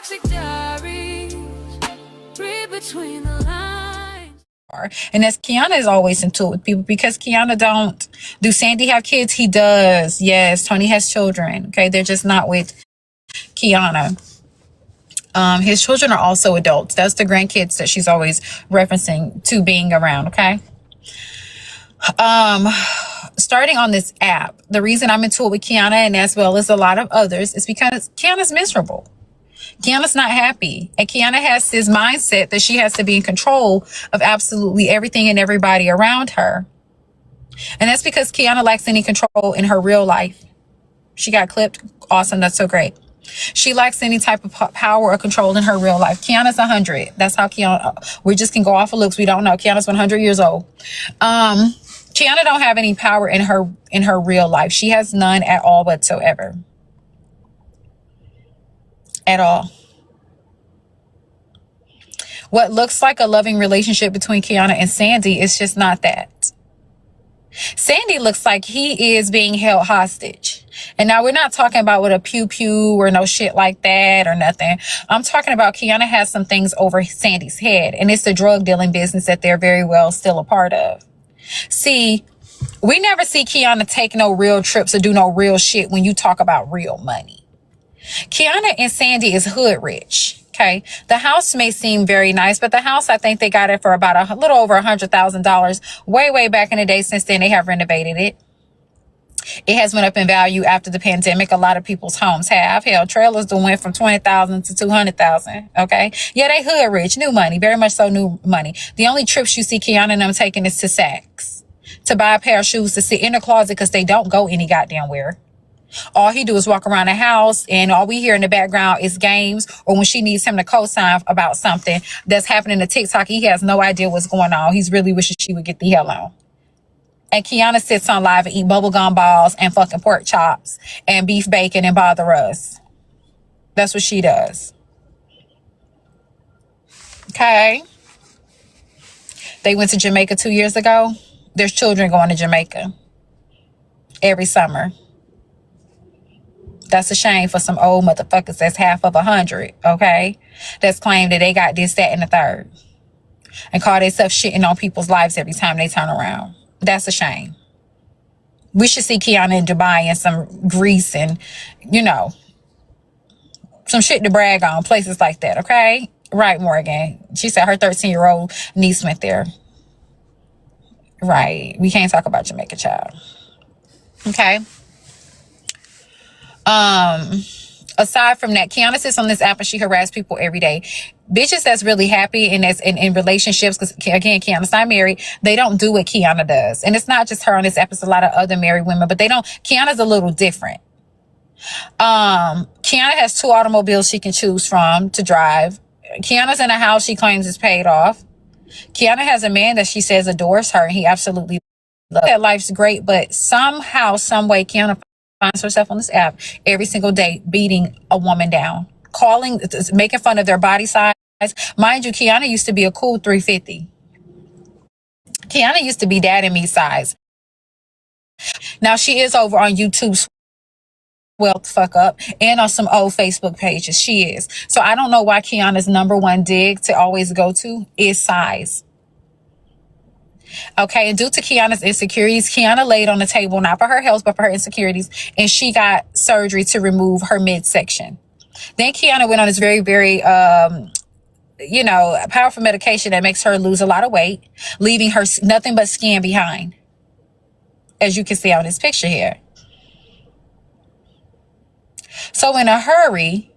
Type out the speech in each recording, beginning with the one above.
toxic diaries, read between the lines. And as Keyona is always into it with people, because Keyona don't. Do Sandy have kids? He does. Yes, Tony has children. Okay, they're just not with Keyona. His children are also adults. That's the grandkids that she's always referencing to being around. Okay. Starting on this app, the reason I'm into it with Keyona and as well as a lot of others is because Keyona's miserable. Keyona's not happy. And Keyona has this mindset that she has to be in control of absolutely everything and everybody around her. And that's because Keyona lacks any control in her real life. She got clipped. Awesome. That's so great. She lacks any type of power or control in her real life. Keyona's 100. That's how Keyona, we just can go off of looks. We don't know. Keyona's 100 years old. Keyona don't have any power in her real life. She has none at all whatsoever. At all. What looks like a loving relationship between Keyona and Sandy is just not that. Sandy looks like he is being held hostage. And now we're not talking about with a pew-pew or no shit like that or nothing. I'm talking about Keyona has some things over Sandy's head. And it's the drug dealing business that they're very well still a part of. See, we never see Keyona take no real trips or do no real shit when you talk about real money. Keyona and Sandy is hood rich. Okay. The house may seem very nice, but the house, I think they got it for about a little over $100,000 way back in the day. Since then, they have renovated it. It has went up in value after the pandemic. A lot of people's homes have. Hell, trailers went from $20,000 to $200,000. Okay. Yeah, they hood rich, new money, very much so new money. The only trips you see Keyona and them taking is to Saks to buy a pair of shoes to sit in the closet because they don't go any goddamn where. All he do is walk around the house and all we hear in the background is games, or when she needs him to co-sign about something that's happening to TikTok, he has no idea what's going on. He's really wishing she would get the hell on. And Keyona sits on live and eat bubblegum balls and fucking pork chops and beef bacon and bother us. That's what she does. Okay. They went to Jamaica 2 years ago. There's children going to Jamaica every summer. That's a shame for some old motherfuckers that's half of 100, okay? That's claimed that they got this, that, and the third. And call themselves shitting on people's lives every time they turn around. That's a shame. We should see Keyona in Dubai and some Greece and, you know, some shit to brag on, places like that, okay? Right, Morgan. She said her 13-year-old niece went there. Right. We can't talk about Jamaica, child. Okay. Aside from that, Keyona sits on this app and she harasses people every day. Bitches that's really happy and that's in relationships, because again, Keyona's not married, they don't do what Keyona does. And it's not just her on this app, it's a lot of other married women, but they don't. Keyona's a little different. Keyona has 2 automobiles she can choose from to drive. Keyona's in a house she claims is paid off. Keyona has a man that she says adores her, and he absolutely loves that. Life's great, but somehow, some way, Keyona finds herself on this app every single day beating a woman down, calling, making fun of their body size. Mind you, Keyona used to be a cool 350. Keyona used to be dad and me size. Now she is over on YouTube, well, fuck up, and on some old Facebook pages. She is. So I don't know why Keyona's #1 dig to always go to is size. Okay, and due to Keyona's insecurities, Keyona laid on the table, not for her health, but for her insecurities, and she got surgery to remove her midsection. Then Keyona went on this very, very, powerful medication that makes her lose a lot of weight, leaving her nothing but skin behind, as you can see on this picture here. So in a hurry,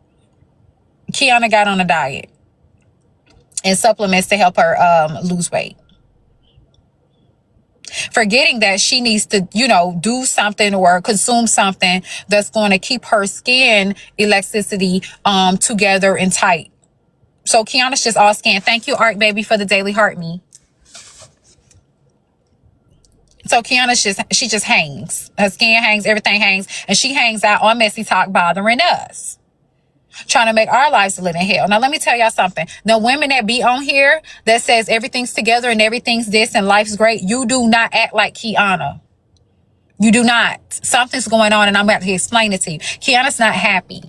Keyona got on a diet and supplements to help her lose weight, forgetting that she needs to, do something or consume something that's going to keep her skin elasticity together and tight. So Keyona's just all skin. Thank you, Art Baby, for the daily heart me. So Keyona's she just hangs. Her skin hangs, everything hangs, and she hangs out on Messy Talk bothering us, trying to make our lives a living hell. Now, let me tell y'all something. The women that be on here that says everything's together and everything's this and life's great, you do not act like Keyona. You do not. Something's going on, and I'm about to explain it to you. Keyona's not happy.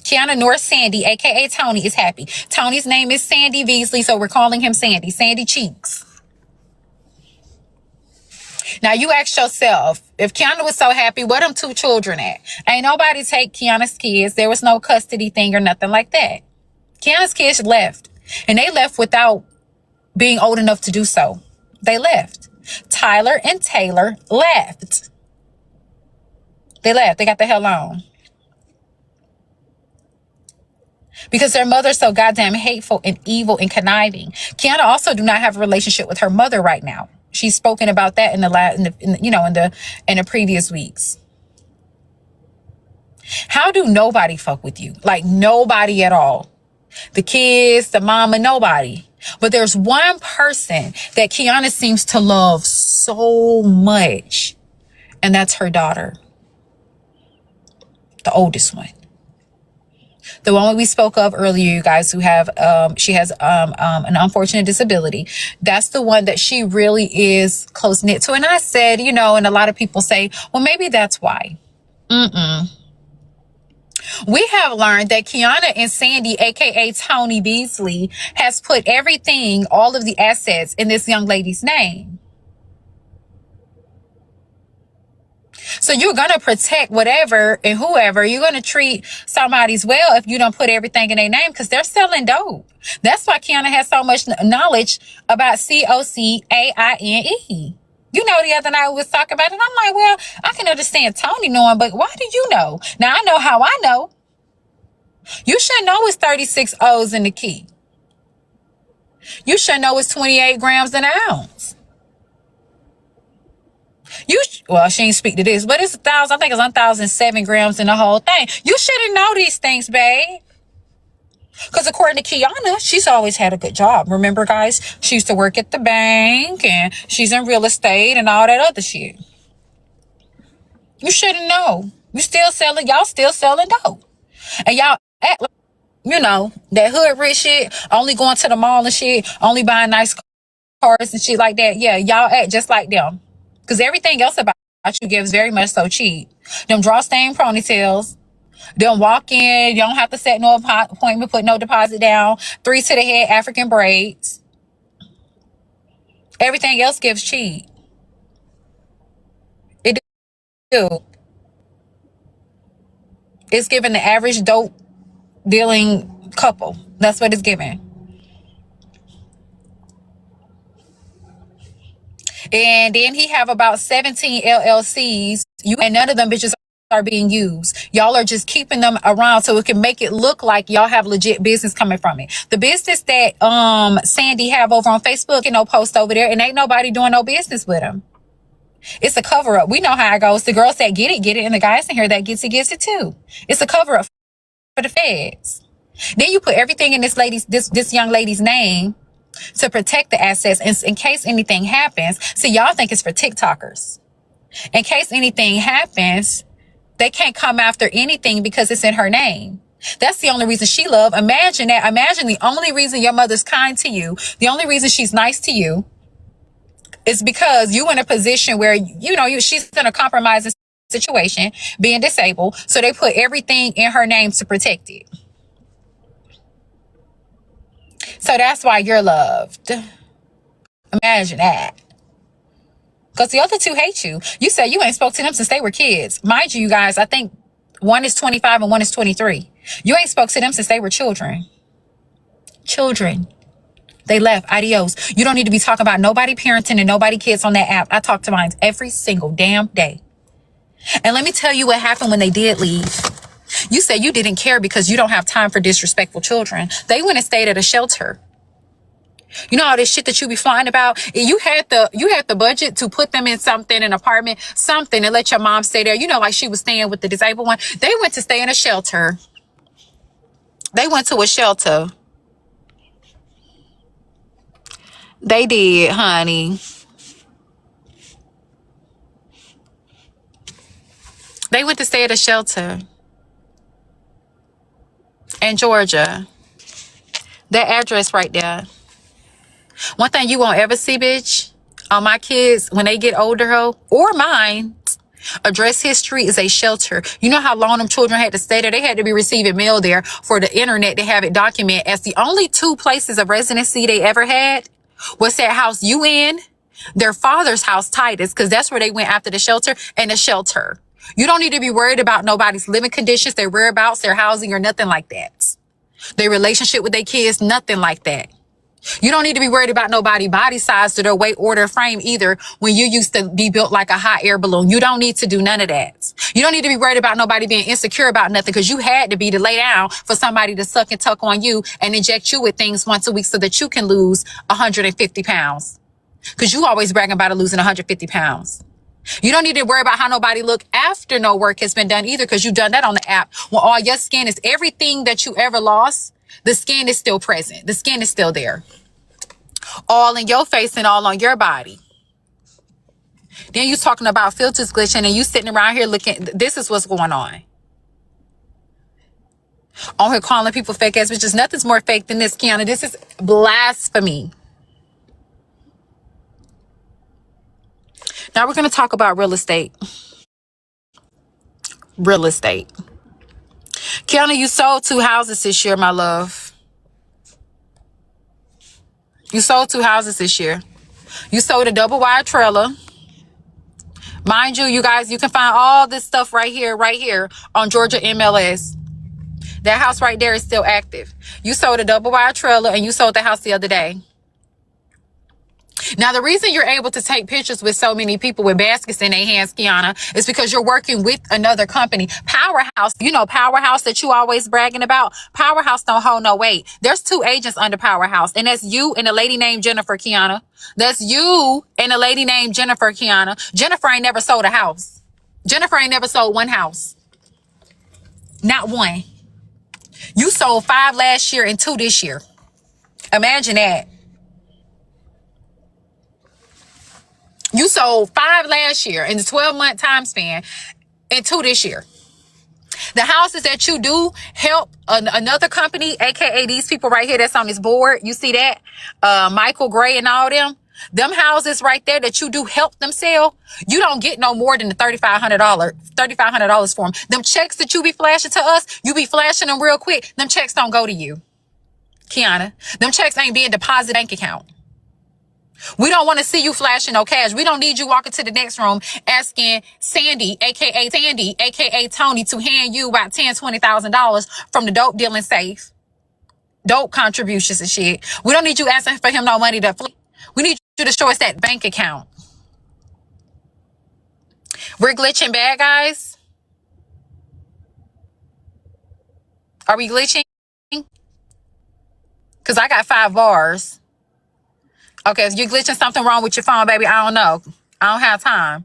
Keyona nor Sandy, aka Tony, is happy. Tony's name is Sandy Beasley, so we're calling him Sandy. Sandy Cheeks. Now you ask yourself, if Keyona was so happy, where them 2 children at? Ain't nobody take Keyona's kids. There was no custody thing or nothing like that. Keyona's kids left. And they left without being old enough to do so. They left. Tyler and Taylor left. They left. They got the hell on. Because their mother's so goddamn hateful and evil and conniving. Keyona also do not have a relationship with her mother right now. She's spoken about that in the previous weeks. How do nobody fuck with you? Like nobody at all. The kids, the mama, nobody. But there's one person that Keyona seems to love so much, and that's her daughter, the oldest one. The one we spoke of earlier, you guys, who have, she has an unfortunate disability. That's the one that she really is close knit to. And I said, and a lot of people say, well, maybe that's why. We have learned that Keyona and Sandy, aka Tony Beasley, has put everything, all of the assets, in this young lady's name. So you're going to protect whatever and whoever. You're going to treat somebody's well if you don't put everything in their name, because they're selling dope. That's why Keyona has so much knowledge about COCAINE. The other night we was talking about it. I'm like, well, I can understand Tony knowing, but why do you know? Now, I know how I know. You should know it's 36 O's in the key. You should know it's 28 grams an ounce. Well, she ain't speak to this, but it's 1,000. I think it's 1,007 grams in the whole thing. You shouldn't know these things, babe. Because according to Keyona, she's always had a good job. Remember, guys? She used to work at the bank, and she's in real estate and all that other shit. You shouldn't know. Y'all still selling dope. And y'all act like, that hood rich shit, only going to the mall and shit, only buying nice cars and shit like that. Yeah, y'all act just like them. Because everything else about you gives very much so cheap. Them drawstring ponytails. Them walk in. You don't have to set no appointment, put no deposit down. 3 to the head African braids. Everything else gives cheap. It do. It's giving the average dope dealing couple. That's what it's giving. And then he have about 17 LLCs. And none of them bitches are being used. Y'all are just keeping them around so it can make it look like y'all have legit business coming from it. The business that Sandy have over on Facebook, post over there, and ain't nobody doing no business with them. It's a cover up. We know how it goes. The girls that get it, and the guys in here that gets it too. It's a cover up for the feds. Then you put everything in this young lady's name to protect the assets in case anything happens. See, y'all think it's for TikTokers. In case anything happens, they can't come after anything because it's in her name. That's the only reason she loved. Imagine that. Imagine the only reason your mother's kind to you, the only reason she's nice to you, is because you in a position where, she's in a compromising situation, being disabled. So they put everything in her name to protect it. So that's why you're loved. Imagine that. Because the other 2 hate you. You said you ain't spoke to them since they were kids. Mind you guys, I think one is 25 and one is 23. You ain't spoke to them since they were children. Children. They left. Adios. You don't need to be talking about nobody parenting and nobody kids on that app. I talk to mine every single damn day. And let me tell you what happened when they did leave. You said you didn't care because you don't have time for disrespectful children. They went and stayed at a shelter. You know all this shit that you be flying about? You had the budget to put them in something, an apartment, something, and let your mom stay there. Like she was staying with the disabled one. They went to stay in a shelter. They went to a shelter. They did, honey. They went to stay at a shelter in Georgia. That address right there. One thing you won't ever see, bitch, on my kids when they get older, or mine, Address history is a shelter. You know how long them children had to stay there? They had to be receiving mail there for the internet to have it documented. As the only 2 places of residency they ever had was that house you in, their father's house, Titus, because that's where they went after the shelter, and the shelter. You don't need to be worried about nobody's living conditions, their whereabouts, their housing, or nothing like that. Their relationship with their kids, nothing like that. You don't need to be worried about nobody body size or their weight or their frame either when you used to be built like a hot air balloon. You don't need to do none of that. You don't need to be worried about nobody being insecure about nothing because you had to be to lay down for somebody to suck and tuck on you and inject you with things once a week so that you can lose 150 pounds. Because you always bragging about losing 150 pounds. You don't need to worry about how nobody look after no work has been done either because you've done that on the app. When all your skin is everything that you ever lost, the skin is still present. The skin is still there. All in your face and all on your body. Then you talking about filters glitching and you sitting around here looking. This is what's going on. On here calling people fake ass bitches. Nothing's more fake than this, Keyona. This is blasphemy. Now we're going to talk about real estate. Real estate. Keyona, you sold 2 houses this year, my love. You sold 2 houses this year. You sold a double wide trailer. Mind you, you guys, you can find all this stuff right here on Georgia MLS. That house right there is still active. You sold a double wide trailer and you sold the house the other day. Now, the reason you're able to take pictures with so many people with baskets in their hands, Keyona, is because you're working with another company. Powerhouse, you know, Powerhouse that you always bragging about. Powerhouse don't hold no weight. There's 2 agents under Powerhouse, and that's you and a lady named Jennifer, Keyona. That's you and a lady named Jennifer, Keyona. Jennifer ain't never sold a house. Jennifer ain't never sold 1 house. Not 1. You sold 5 last year and 2 this year. Imagine that. You sold 5 last year in the 12-month time span and 2 this year. The houses that you do help another company, aka these people right here that's on this board. You see that? Michael Gray and all them. Them houses right there that you do help them sell, you don't get no more than the $3,500 for them. Them checks that you be flashing to us, you be flashing them real quick. Them checks don't go to you, Keyona. Them checks ain't being deposited bank account. We don't want to see you flashing no cash. We don't need you walking to the next room asking Sandy, aka Tony, to hand you about $10,000, $20,000 from the dope dealing safe. Dope contributions and shit. We don't need you asking for him no money to flee. We need you to show us that bank account. We're glitching bad, guys. Are we glitching? Because I got 5 bars. Okay, if you're glitching something wrong with your phone, baby, I don't know. I don't have time.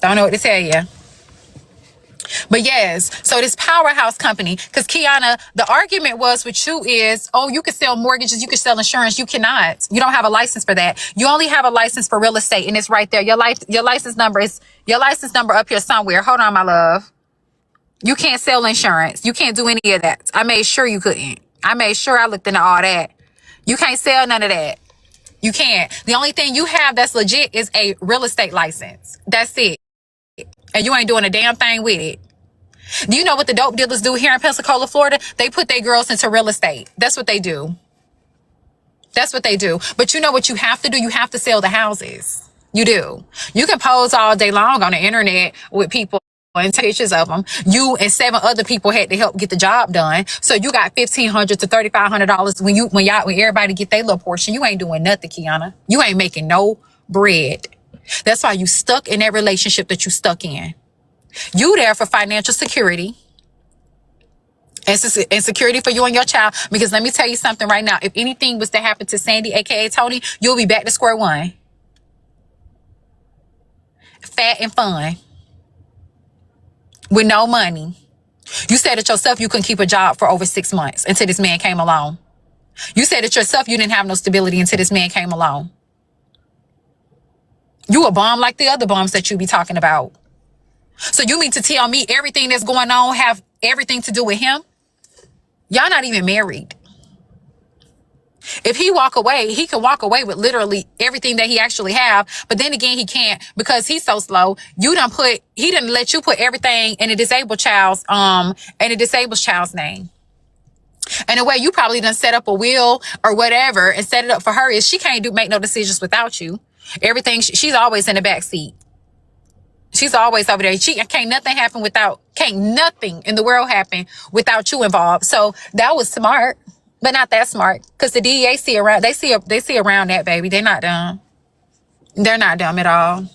Don't know what to tell you. But yes, so this Powerhouse company, because Keyona, the argument was with you is, oh, you can sell mortgages, you can sell insurance. You cannot. You don't have a license for that. You only have a license for real estate, and it's right there. Your license number up here somewhere. Hold on, my love. You can't sell insurance. You can't do any of that. I made sure you couldn't. I made sure I looked into all that. You can't sell none of that. You can't. The only thing you have that's legit is a real estate license. That's it. And you ain't doing a damn thing with it. Do you know what the dope dealers do here in Pensacola, Florida? They put their girls into real estate. That's what they do. That's what they do. But you know what you have to do? You have to sell the houses. You do. You can pose all day long on the internet with people and take pictures of them. You and 7 other people had to help get the job done. So you got $1,500 to $3,500 when everybody get their little portion. You ain't doing nothing, Keyona. You ain't making no bread. That's why you stuck in that relationship that you stuck in. You there for financial security and security for you and your child. Because let me tell you something right now. If anything was to happen to Sandy, aka Tony, you'll be back to square one. Fat and fun. With no money. You said it yourself you couldn't keep a job for over 6 months until this man came along. You said it yourself you didn't have no stability until this man came along. You a bum like the other bums that you be talking about. So you mean to tell me everything that's going on have everything to do with him? Y'all not even married. If he walk away, he can walk away with literally everything that he actually have. But then again, he can't because he's so slow. He didn't let you put everything in a disabled child's name. And the way you probably done set up a will or whatever and set it up for her is she can't make no decisions without you. Everything, she's always in the back seat. She's always over there. Can't nothing in the world happen without you involved. So that was smart. But not that smart, because the DEA see around. They see around that, baby. They're not dumb. They're not dumb at all.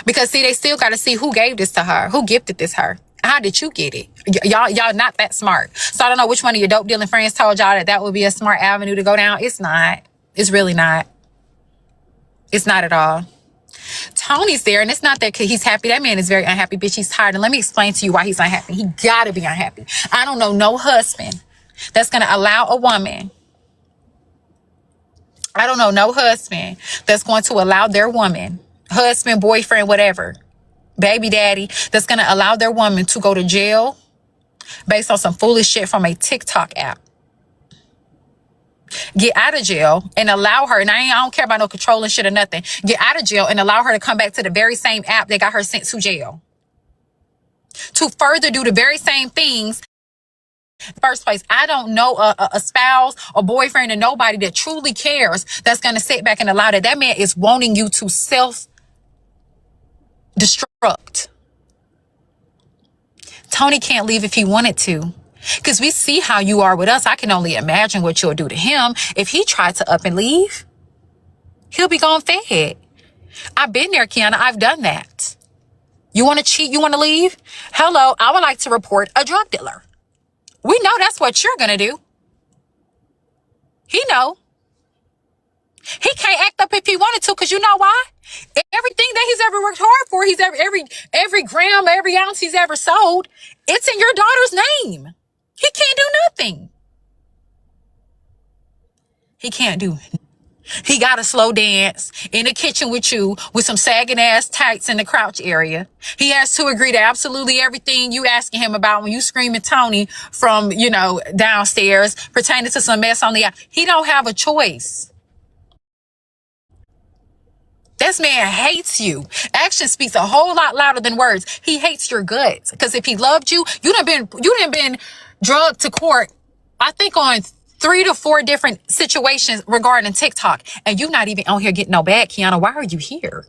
Because see, they still got to see who gave this to her, who gifted this her. How did you get it? Y'all not that smart. So I don't know which one of your dope dealing friends told y'all that would be a smart avenue to go down. It's not. It's really not. It's not at all. Tony's there, and it's not that he's happy. That man is very unhappy, bitch. He's tired. And let me explain to you why he's unhappy. He gotta be unhappy. I don't know no husband that's gonna allow a woman. I don't know no husband that's going to allow their woman, husband, boyfriend, whatever, baby daddy, that's gonna allow their woman to go to jail based on some foolish shit from a TikTok app. Get out of jail and allow her, and I don't care about no controlling shit or nothing. Get out of jail and allow her to come back to the very same app that got her sent to jail. To further do the very same things. First place, I don't know a spouse or boyfriend or nobody that truly cares that's going to sit back and allow that. That man is wanting you to self-destruct. Tony can't leave if he wanted to. Because we see how you are with us. I can only imagine what you'll do to him. If he tried to up and leave, he'll be gone fed. I've been there, Keyona. I've done that. You want to cheat? You want to leave? Hello, I would like to report a drug dealer. We know that's what you're going to do. He know. He can't act up if he wanted to, because you know why? Everything that he's ever worked hard for, every gram, every ounce he's ever sold, it's in your daughter's name. He can't do nothing. He can't do. He got a slow dance in the kitchen with you with some sagging ass tights in the crouch area. He has to agree to absolutely everything you asking him about when you screaming Tony from, downstairs pertaining to some mess on the app. He don't have a choice. This man hates you. Action speaks a whole lot louder than words. He hates your guts. Because if he loved you, you done been drugged to court, I think on 3 to 4 different situations regarding TikTok. And you not even on here getting no bag, Keyona. Why are you here?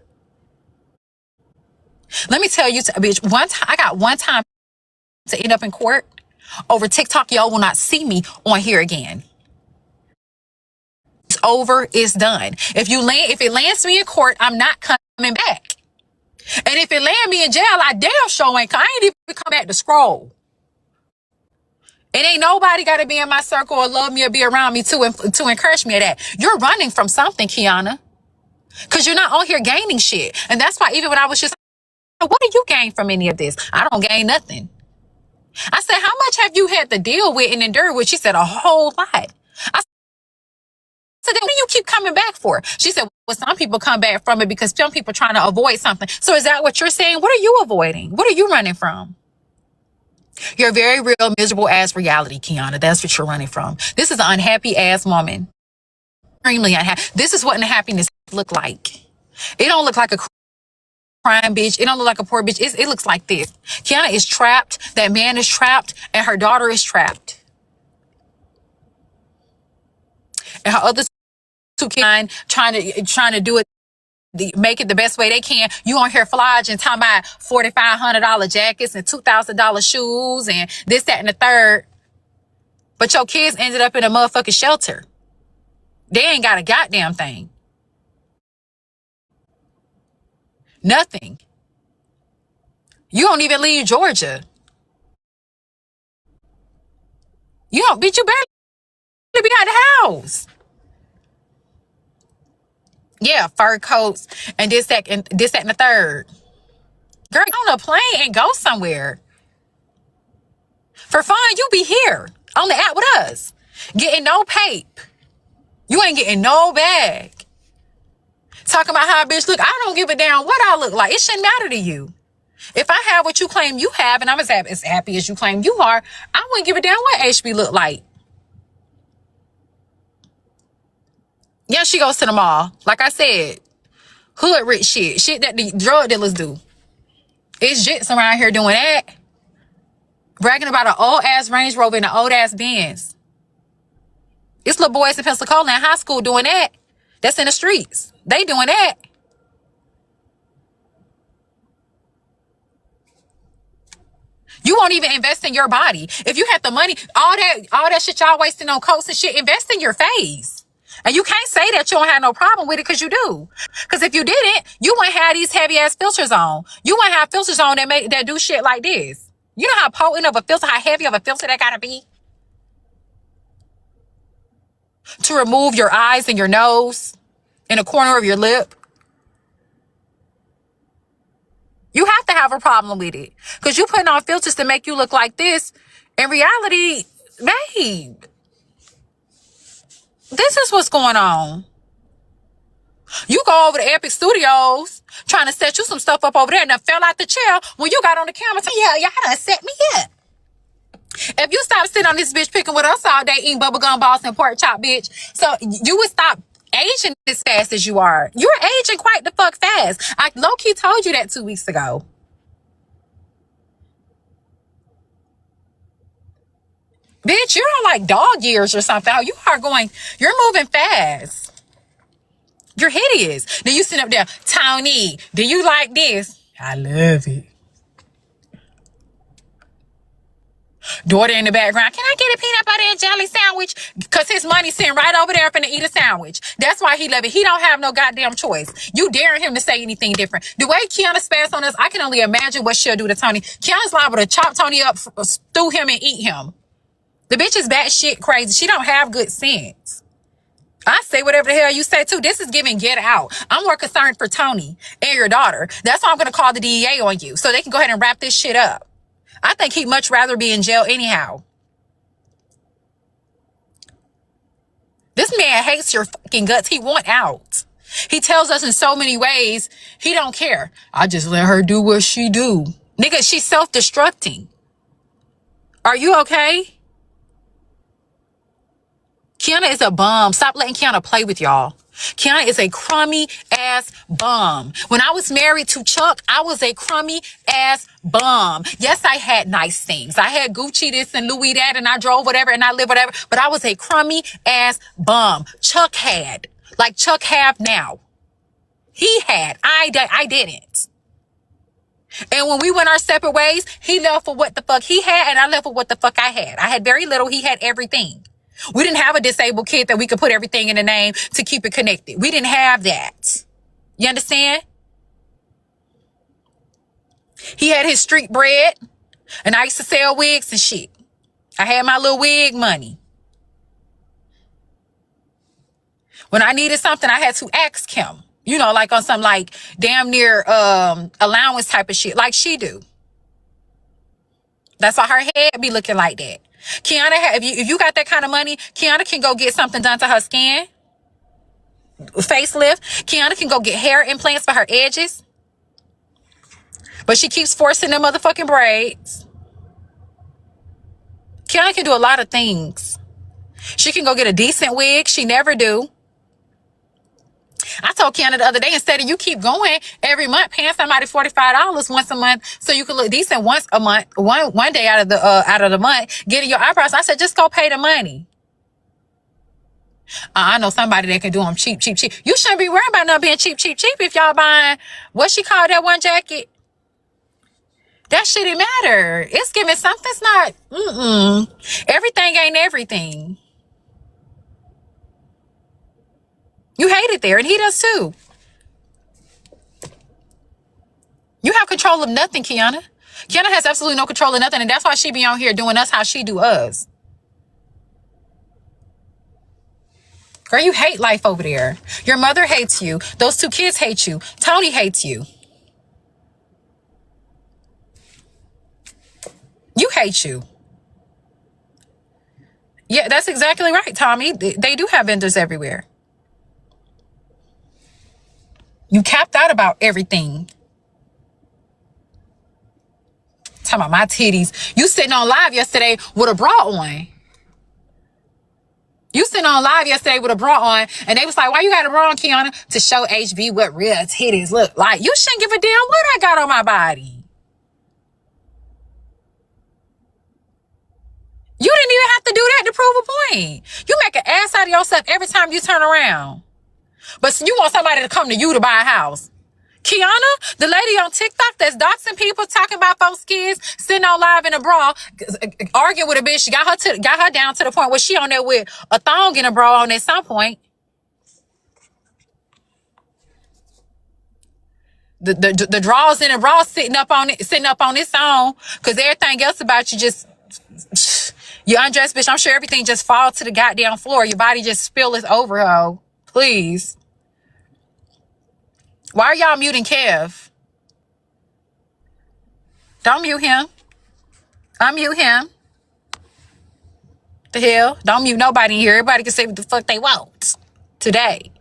Let me tell you, bitch, I got one time to end up in court over TikTok. Y'all will not see me on here again. It's over. It's done. If it lands me in court, I'm not coming back. And if it land me in jail, I damn sure ain't. I ain't even come back to scroll. It ain't nobody got to be in my circle or love me or be around me to encourage me of that. You're running from something, Keyona, because you're not on here gaining shit. And that's why even when I was just, what do you gain from any of this? I don't gain nothing. I said, how much have you had to deal with and endure with? She said, a whole lot. I said, then what do you keep coming back for? She said, well, some people come back from it because some people are trying to avoid something. So is that what you're saying? What are you avoiding? What are you running from? You're a very real, miserable ass reality, Keyona. That's what you're running from. This is an unhappy ass woman. Extremely unhappy. This is what unhappiness look like. It don't look like a crying bitch. It don't look like a poor bitch. It looks like this. Keyona is trapped. That man is trapped. And her daughter is trapped. And her other 2 kids trying to do it, make it the best way they can. You on here flogging, talking about $4,500 jackets and $2,000 shoes and this, that, and the third. But your kids ended up in a motherfucking shelter. They ain't got a goddamn thing. Nothing. You don't even leave Georgia. You barely be out of the house. Yeah, fur coats and this, that, and the third. Girl, get on a plane and go somewhere. For fun, you be here on the app with us. Getting no pape. You ain't getting no bag. Talking about how a bitch look. I don't give a damn what I look like. It shouldn't matter to you. If I have what you claim you have and I'm as happy as you claim you are, I wouldn't give a damn what HB look like. Yeah, she goes to the mall. Like I said, hood rich shit. Shit that the drug dealers do. It's jits around here doing that. Bragging about an old ass Range Rover and an old ass Benz. It's little boys in Pensacola in high school doing that. That's in the streets. They doing that. You won't even invest in your body. If you had the money, all that shit y'all wasting on coats and shit, invest in your face. And you can't say that you don't have no problem with it because you do. Because if you didn't, you wouldn't have these heavy ass filters on. You wouldn't have filters on that do shit like this. You know how potent of a filter, how heavy of a filter that gotta be? To remove your eyes and your nose and the corner of your lip. You have to have a problem with it. Because you putting on filters to make you look like this. In reality, babe, this is what's going on. You go over to Epic Studios trying to set you some stuff up over there and then fell out the chair when you got on the camera. Yeah, y'all done set me up. If you stop sitting on this bitch picking with us all day eating bubblegum balls and pork chop, bitch, so you would stop aging as fast as you are. You're aging quite the fuck fast. I low-key told you that 2 weeks ago. Bitch, you're on like dog years or something. You're moving fast. You're hideous. Then you sit up there, Tony, do you like this? I love it. Daughter in the background, can I get a peanut butter and jelly sandwich? Because his money sitting right over there finna eat a sandwich. That's why he love it. He don't have no goddamn choice. You daring him to say anything different. The way Keyona spaz on us, I can only imagine what she'll do to Tony. Keyona's liable to chop Tony up, stew him, and eat him. The bitch is batshit crazy. She don't have good sense. I say whatever the hell you say too. This is giving get out. I'm more concerned for Tony and your daughter. That's why I'm gonna call the DEA on you so they can go ahead and wrap this shit up. I think he'd much rather be in jail anyhow. This man hates your fucking guts. He want out. He tells us in so many ways he don't care. I just let her do what she do. Nigga, she's self-destructing. Are you okay? Keyona is a bum. Stop letting Keyona play with y'all. Keyona is a crummy ass bum. When I was married to Chuck, I was a crummy ass bum. Yes, I had nice things. I had Gucci this and Louis that, and I drove whatever and I lived whatever, but I was a crummy ass bum. Chuck had, like Chuck have now. He had. I didn't. And when we went our separate ways, he left for what the fuck he had, and I left for what the fuck I had. I had very little. He had everything. We didn't have a disabled kid that we could put everything in the name to keep it connected. We didn't have that. You understand? He had his street bread, and I used to sell wigs and shit. I had my little wig money. When I needed something, I had to ask him. You know, like on some like damn near allowance type of shit, like she do. That's why her head be looking like that. Keyona, if you got that kind of money, Keyona can go get something done to her skin. Facelift. Keyona can go get hair implants for her edges. But she keeps forcing them motherfucking braids. Keyona can do a lot of things. She can go get a decent wig. She never do. I told Keyona the other day, instead of you keep going every month paying somebody $45 once a month so you can look decent once a month, one day out of the month, getting your eyebrows, I said, just go pay the money. I know somebody that can do them cheap. You shouldn't be worrying about not being cheap if y'all buying, what she called that one jacket? That shouldn't matter. It's giving something's not, everything ain't everything. You hate it there, and he does too. You have control of nothing, Keyona. Keyona has absolutely no control of nothing, and that's why she be on here doing us how she do us. Girl, you hate life over there. Your mother hates you. Those two kids hate you. Tony hates you. You hate you. Yeah, that's exactly right, Tommy. They do have vendors everywhere. You capped out about everything. Talking about my titties. You sitting on live yesterday with a bra on. You sitting on live yesterday with a bra on, and they was like, why you got a bra on, Keyona? To show HB what real titties look like. You shouldn't give a damn what I got on my body. You didn't even have to do that to prove a point. You make an ass out of yourself every time you turn around. But you want somebody to come to you to buy a house. Keyona, the lady on TikTok that's doxing people, talking about folks' kids, sitting on live in a bra, arguing with a bitch, got her down to the point where she on there with a thong and a bra on at some point. The drawers in the bra sitting up on its own, because everything else about you just, you undressed bitch. I'm sure everything just falls to the goddamn floor. Your body just spill its over, ho. Please. Why are y'all muting Kev? Don't mute him. Unmute him. The hell? Don't mute nobody in here. Everybody can say what the fuck they want today.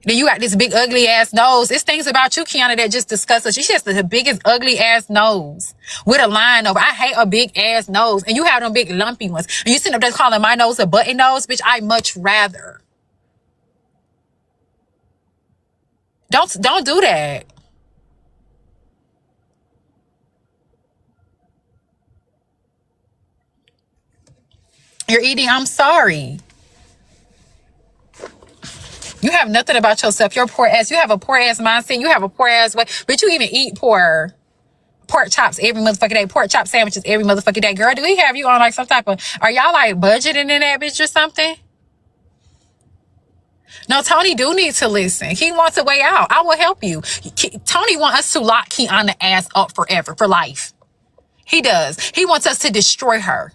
Then you got this big ugly ass nose. It's things about you, Keyona, that just disgust us. She has the biggest ugly ass nose with a line over. I hate a big ass nose. And you have them big lumpy ones. And you sitting up there calling my nose a button nose, bitch. I much rather. Don't do that. You're eating. I'm sorry. You have nothing about yourself. You're poor ass. You have a poor ass mindset. You have a poor ass way. But you even eat poor. Pork chops every motherfucking day. Pork chop sandwiches every motherfucking day. Girl, do we have you on like some type of... Are y'all like budgeting in that bitch or something? No, Tony do need to listen. He wants a way out. I will help you. Tony wants us to lock Keyona ass up forever, for life. He does. He wants us to destroy her.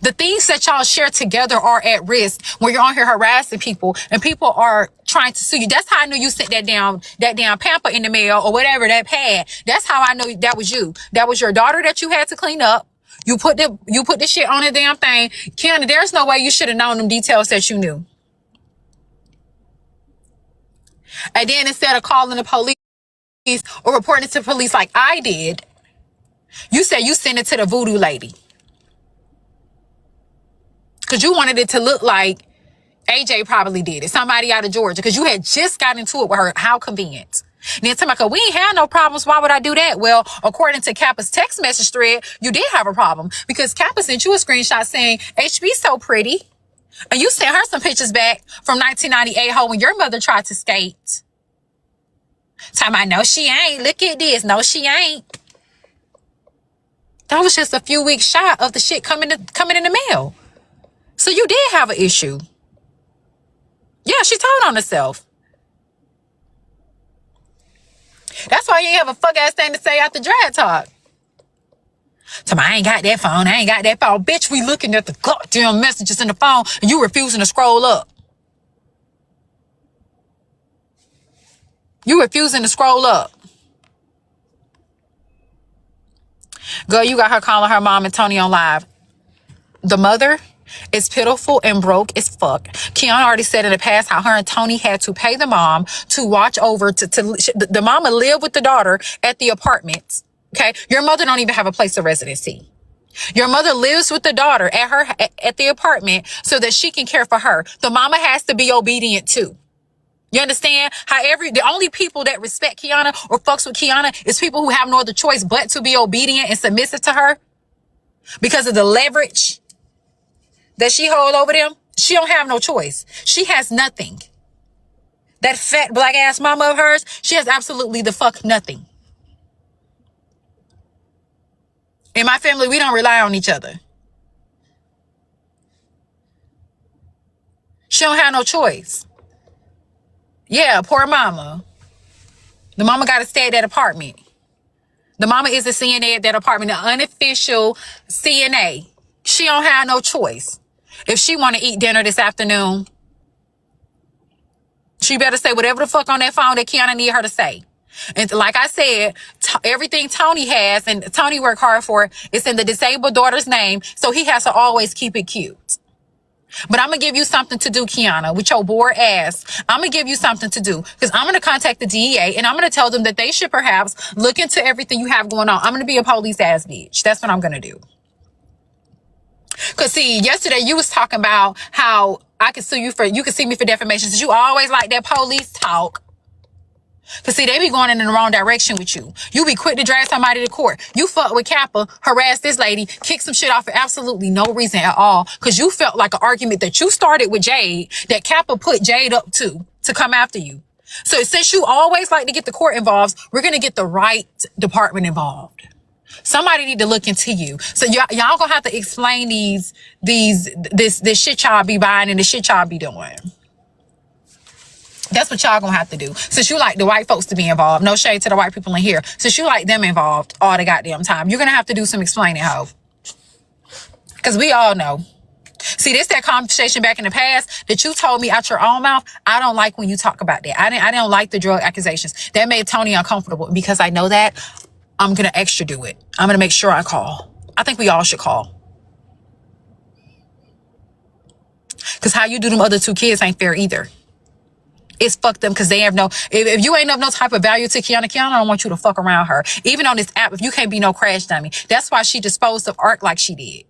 The things that y'all share together are at risk when you're on here harassing people and people are trying to sue you. That's how I knew you sent that damn pamper in the mail or whatever, that pad. That's how I know that was you. That was your daughter that you had to clean up. You put the shit on the damn thing. Keyona, there's no way you should have known them details that you knew. And then instead of calling the police or reporting it to police like I did, you said you sent it to the voodoo lady. Because you wanted it to look like AJ probably did it. Somebody out of Georgia. Because you had just got into it with her. How convenient. And then Tamika, we ain't had no problems. Why would I do that? Well, according to Kappa's text message thread, you did have a problem. Because Kappa sent you a screenshot saying, HB's so pretty. And you sent her some pictures back from 1998, ho, when your mother tried to skate. Talking about, no, she ain't. Look at this. No, she ain't. That was just a few weeks shy of the shit coming in the mail. So you did have an issue. Yeah, she told on herself. That's why you ain't have a fuck ass thing to say after drag talk. Tell me, I ain't got that phone. I ain't got that phone. Bitch, we looking at the goddamn messages in the phone and you refusing to scroll up. You refusing to scroll up. Girl, you got her calling her mom and Tony on live. The mother is pitiful and broke as fuck. Keyona already said in the past how her and Tony had to pay the mom to watch over the mama live with the daughter at the apartment. Okay, your mother don't even have a place of residency. Your mother lives with the daughter at the apartment so that she can care for her. The mama has to be obedient too. You understand? The only people that respect Keyona or fucks with Keyona is people who have no other choice but to be obedient and submissive to her because of the leverage that she hold over them. She don't have no choice. She has nothing. That fat black ass mama of hers, she has absolutely the fuck nothing. In my family, we don't rely on each other. She don't have no choice. Yeah, poor mama. The mama got to stay at that apartment. The mama is a CNA at that apartment, an unofficial CNA. She don't have no choice. If she want to eat dinner this afternoon, she better say whatever the fuck on that phone that Keyona need her to say. And like I said, everything Tony has, and Tony worked hard for it, is in the disabled daughter's name, so he has to always keep it cute. But I'm going to give you something to do, Keyona, with your bored ass. I'm going to give you something to do, because I'm going to contact the DEA, and I'm going to tell them that they should perhaps look into everything you have going on. I'm going to be a police ass bitch. That's what I'm going to do. Cause see, yesterday you was talking about how I could sue you for, you could see me for defamation. Since you always like that police talk. Cause see, they be going in the wrong direction with you. You be quick to drag somebody to court. You fuck with Kappa, harass this lady, kick some shit off for absolutely no reason at all. Cause you felt like an argument that you started with Jade, that Kappa put Jade up to come after you. So since you always like to get the court involved, we're gonna get the right department involved. Somebody need to look into you. So y'all gonna have to explain this shit y'all be buying and the shit y'all be doing. That's what y'all gonna have to do. Since you like the white folks to be involved, no shade to the white people in here. Since you like them involved all the goddamn time, you're gonna have to do some explaining, ho. Cause we all know. See, this that conversation back in the past that you told me out your own mouth. I don't like when you talk about that. I don't like the drug accusations. That made Tony uncomfortable. Because I know that, I'm gonna extra do it. I'm gonna make sure I call. I think we all should call. Cause how you do them other two kids ain't fair either. It's fucked them because they have no, if you ain't of no type of value to Keyona, I don't want you to fuck around her. Even on this app, if you can't be no crash dummy. That's why she disposed of Ark like she did.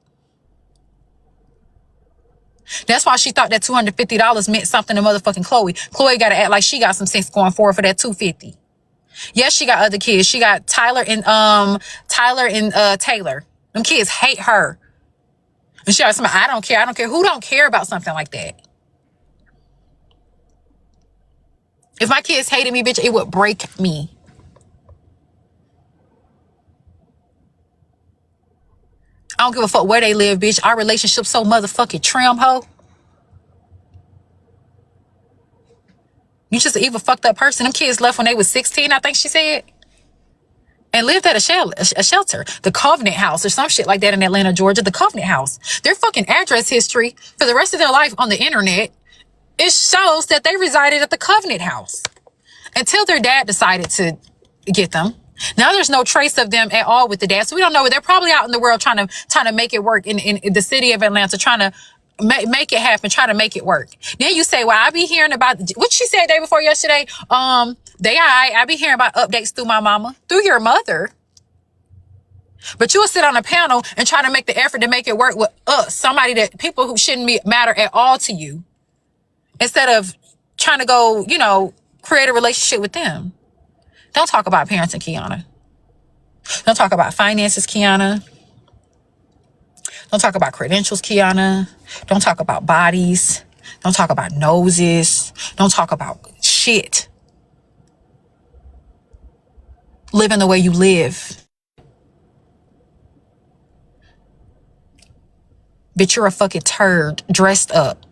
That's why she thought that $250 meant something to motherfucking Chloe. Chloe got to act like she got some sense going forward for that $250. Yes, she got other kids. She got Tyler and Taylor. Them kids hate her. And she got somebody, I don't care. I don't care. Who don't care about something like that? If my kids hated me, bitch, it would break me. I don't give a fuck where they live, bitch. Our relationship's so motherfucking trim, ho. You just an evil fucked up person. Them kids left when they was 16, I think she said. And lived at a shelter. The Covenant House or some shit like that in Atlanta, Georgia. The Covenant House. Their fucking address history for the rest of their life on the internet, it shows that they resided at the Covenant House until their dad decided to get them. Now there's no trace of them at all with the dad. So we don't know. They're probably out in the world trying to make it work in the city of Atlanta, trying to make it happen, try to make it work. Then you say, well, I be hearing about what she said day before yesterday. I be hearing about updates through my mama, through your mother. But you will sit on a panel and try to make the effort to make it work with us, somebody that people who shouldn't matter at all to you. Instead of trying to go, create a relationship with them. Don't talk about parenting, Keyona. Don't talk about finances, Keyona. Don't talk about credentials, Keyona. Don't talk about bodies. Don't talk about noses. Don't talk about shit. Living the way you live. Bitch, you're a fucking turd dressed up.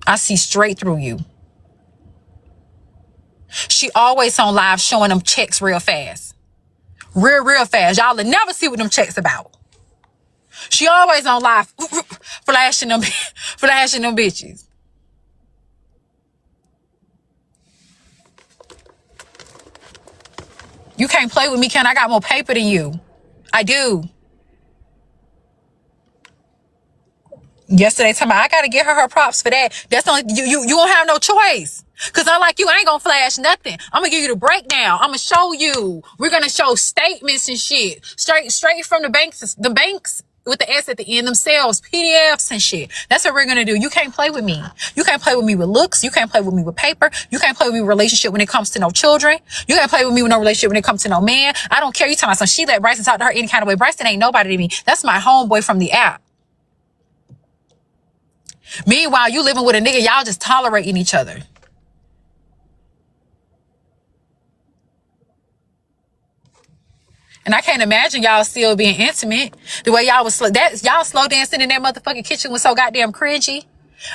I see straight through you. She always on live showing them checks real fast. Real fast. Y'all will never see what them checks about. She always on live flashing them bitches. You can't play with me, Ken. I got more paper than you. I do. Yesterday, I gotta give her props for that. That's only you won't have no choice. Cause unlike you, I ain't gonna flash nothing. I'm gonna give you the breakdown. I'm gonna show you. We're gonna show statements and shit. Straight from the banks with the S at the end themselves, PDFs and shit. That's what we're gonna do. You can't play with me. You can't play with me with looks. You can't play with me with paper. You can't play with me with relationship when it comes to no children. You can't play with me with no relationship when it comes to no man. I don't care. You talking about some she let Bryson talk to her any kind of way. Bryson ain't nobody to me. That's my homeboy from the app. Meanwhile, you living with a nigga, y'all just tolerating each other. And I can't imagine y'all still being intimate. The way y'all was y'all slow dancing in that motherfucking kitchen was so goddamn cringy.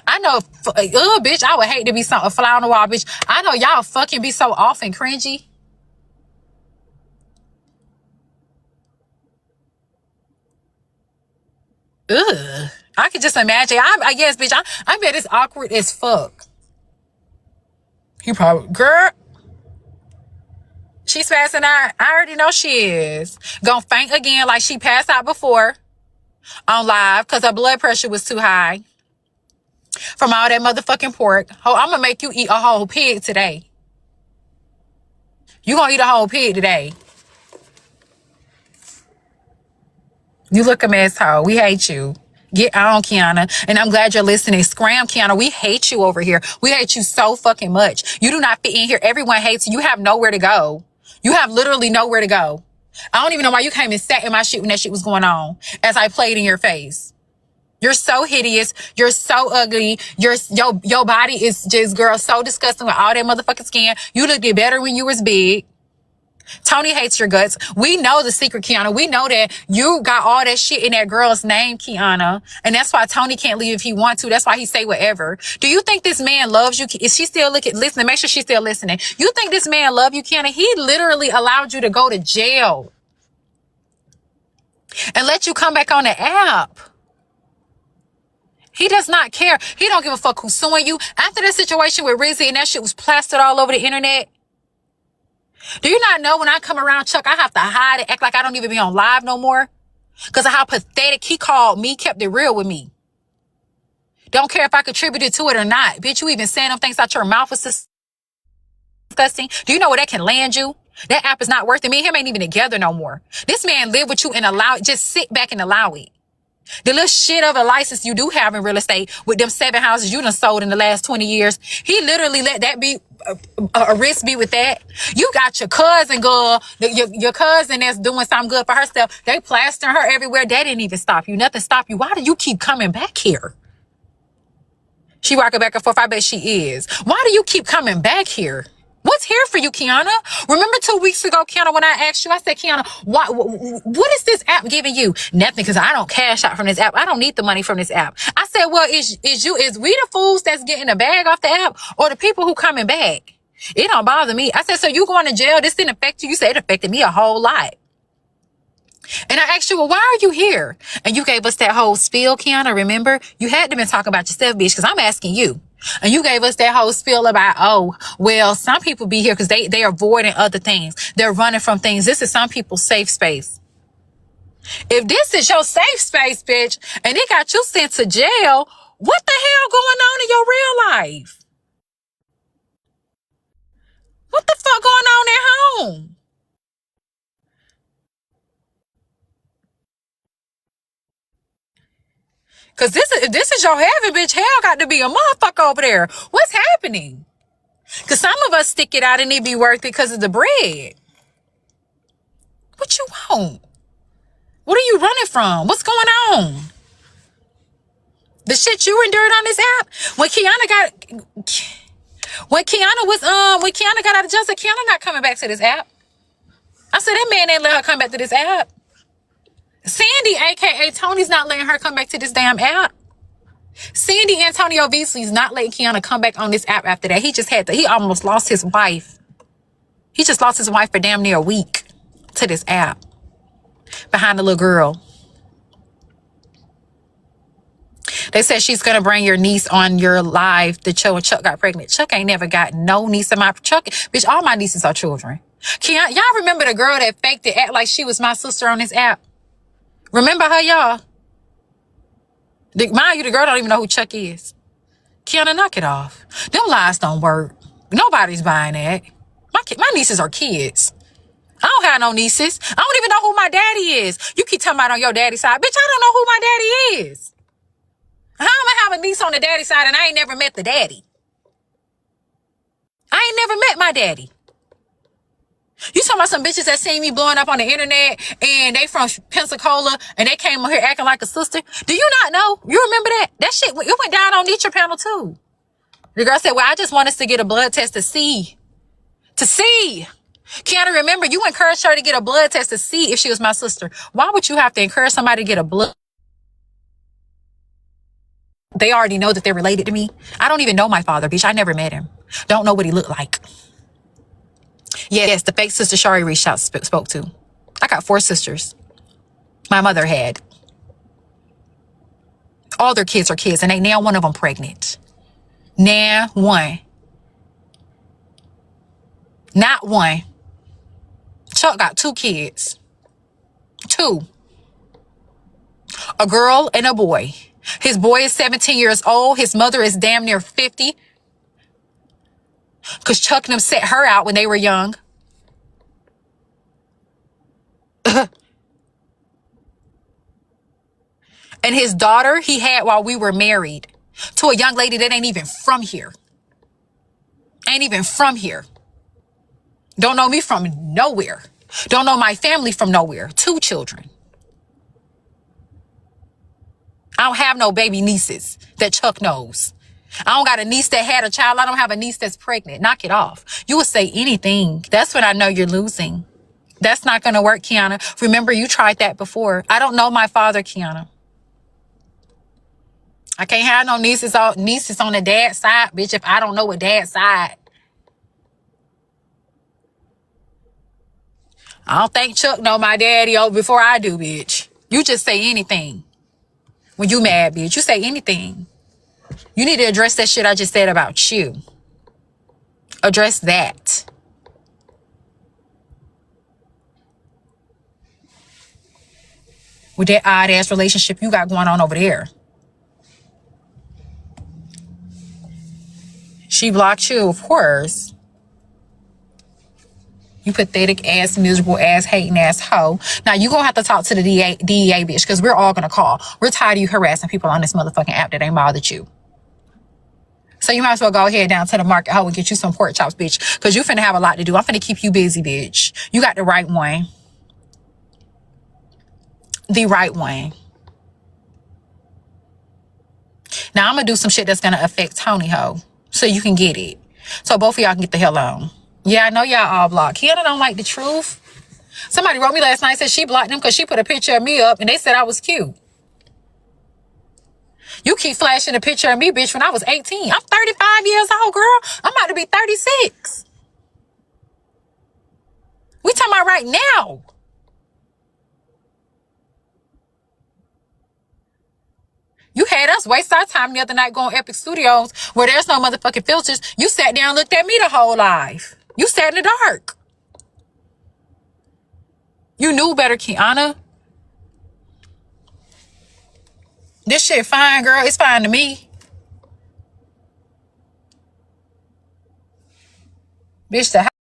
I know, bitch, I would hate to be a fly on the wall, bitch. I know y'all fucking be so off and cringy. Ugh. I could just imagine. I guess, bitch, I bet it's awkward as fuck. He probably, girl. She's passing out. I already know she is. Gonna faint again like she passed out before on live because her blood pressure was too high from all that motherfucking pork. Oh, I'm gonna make you eat a whole pig today. You gonna eat a whole pig today. You look a mess, hoe. We hate you. Get on, Keyona. And I'm glad you're listening. Scram, Keyona. We hate you over here. We hate you so fucking much. You do not fit in here. Everyone hates you. You have nowhere to go. You have literally nowhere to go. I don't even know why you came and sat in my shit when that shit was going on as I played in your face. You're so hideous. You're so ugly. Your body is just, girl, so disgusting with all that motherfucking skin. You looked it better when you was big. Tony hates your guts. We know the secret, Keyona. We know that you got all that shit in that girl's name, Keyona. And that's why Tony can't leave if he wants to. That's why he say whatever. Do you think this man loves you? Is she still listening? Make sure she's still listening. You think this man love you, Keyona? He literally allowed you to go to jail and let you come back on the app. He does not care. He don't give a fuck who's suing you. After the situation with Rizzy and that shit was plastered all over the internet, do you not know when I come around Chuck, I have to hide and act like I don't even be on live no more? Because of how pathetic he called me, kept it real with me. Don't care if I contributed to it or not. Bitch, you even saying them things out your mouth was disgusting. Do you know where that can land you? That app is not worth it. Me and him ain't even together no more. This man live with you and allow it. Just sit back and allow it. The little shit of a license you do have in real estate with them 7 houses you done sold in the last 20 years. He literally let that be a risk be with that. You got your cousin, girl, your cousin that's doing something good for herself. They plastering her everywhere. They didn't even stop you. Nothing stopped you. Why do you keep coming back here? She walking back and forth. I bet she is. Why do you keep coming back here? What's here for you, Keyona? Remember 2 weeks ago, Keyona, when I asked you, I said, Keyona, what is this app giving you? Nothing, because I don't cash out from this app. I don't need the money from this app. I said, well, is we the fools that's getting a bag off the app or the people who coming back? It don't bother me. I said, so you going to jail? This didn't affect you? You said it affected me a whole lot. And I asked you, well, why are you here? And you gave us that whole spiel, Keyona, remember? You had to been talking about yourself, bitch, because I'm asking you. And you gave us that whole spiel about, oh, well, some people be here because they are avoiding other things. They're running from things. This is some people's safe space. If this is your safe space, bitch, and it got you sent to jail, what the hell going on in your real life? What the fuck going on at home? Cause if this is your heaven, bitch, hell got to be a motherfucker over there. What's happening? Cause some of us stick it out and it be worth it because of the bread. What you want? What are you running from? What's going on? The shit you endured on this app? When Keyona got out of jail, I said, Keyona not coming back to this app. I said, that man ain't let her come back to this app. Sandy, aka Tony's not letting her come back to this damn app. Sandy Antonio Beasley's not letting Keyona come back on this app after that. He almost lost his wife. He just lost his wife for damn near a week to this app. Behind the little girl. They said she's gonna bring your niece on your live to show when Chuck got pregnant. Chuck ain't never got no niece in my Chuck. Bitch, all my nieces are children. Y'all remember the girl that faked it, act like she was my sister on this app? Remember her, y'all? Mind you, the girl don't even know who Chuck is. Keyona, knock it off. Them lies don't work. Nobody's buying that. My nieces are kids. I don't have no nieces. I don't even know who my daddy is. You keep talking about on your daddy's side. Bitch, I don't know who my daddy is. How am I have a niece on the daddy side and I ain't never met the daddy? I ain't never met my daddy. You talking about some bitches that seen me blowing up on the internet and they from Pensacola and they came on here acting like a sister? Do you not know? You remember that? That shit, it went down on Nature Panel too. The girl said, well, I just want us to get a blood test to see. To see. Keyona, remember, you encouraged her to get a blood test to see if she was my sister. Why would you have to encourage somebody to get a blood? They already know that they're related to me. I don't even know my father, bitch. I never met him. Don't know what he looked like. Yes, the fake sister Shari reached out, spoke to. I got 4 sisters. My mother had. All their kids are kids, and ain't now one of them pregnant. Now one. Not one. Chuck got 2 kids. 2. A girl and a boy. His boy is 17 years old. His mother is damn near 50. Because Chuck and them set her out when they were young. And his daughter he had while we were married to a young lady that ain't even from here. Ain't even from here. Don't know me from nowhere. Don't know my family from nowhere. 2 children. I don't have no baby nieces that Chuck knows. I don't got a niece that had a child. I don't have a niece that's pregnant. Knock it off. You would say anything. That's when I know you're losing. That's not going to work, Keyona. Remember, you tried that before. I don't know my father, Keyona. I can't have no nieces on the dad's side, bitch, if I don't know what dad's side. I don't think Chuck know my daddy before I do, bitch. You just say anything. When you mad, bitch, you say anything. You need to address that shit I just said about you. Address that. With that odd ass relationship you got going on over there. She blocked you, of course. You pathetic ass, miserable ass, hating ass hoe. Now you gonna have to talk to the DEA bitch, because we're all gonna call. We're tired of you harassing people on this motherfucking app that ain't bothered you. So you might as well go ahead down to the market hoe and get you some pork chops, bitch. Because you finna have a lot to do. I'm finna keep you busy, bitch. You got the right one. The right one. Now I'm gonna do some shit that's gonna affect Tony hoe, so you can get it. So both of y'all can get the hell on. Yeah, I know y'all all blocked. Keyona don't like the truth. Somebody wrote me last night, said she blocked them because she put a picture of me up and they said I was cute. You keep flashing a picture of me, bitch, when I was 18. I'm 35 years old, girl. I'm about to be 36. We talking about right now. You had us waste our time the other night going Epic Studios where there's no motherfucking filters. You sat down and looked at me the whole life. You sat in the dark. You knew better, Keyona. This shit fine, girl. It's fine to me. Bitch, the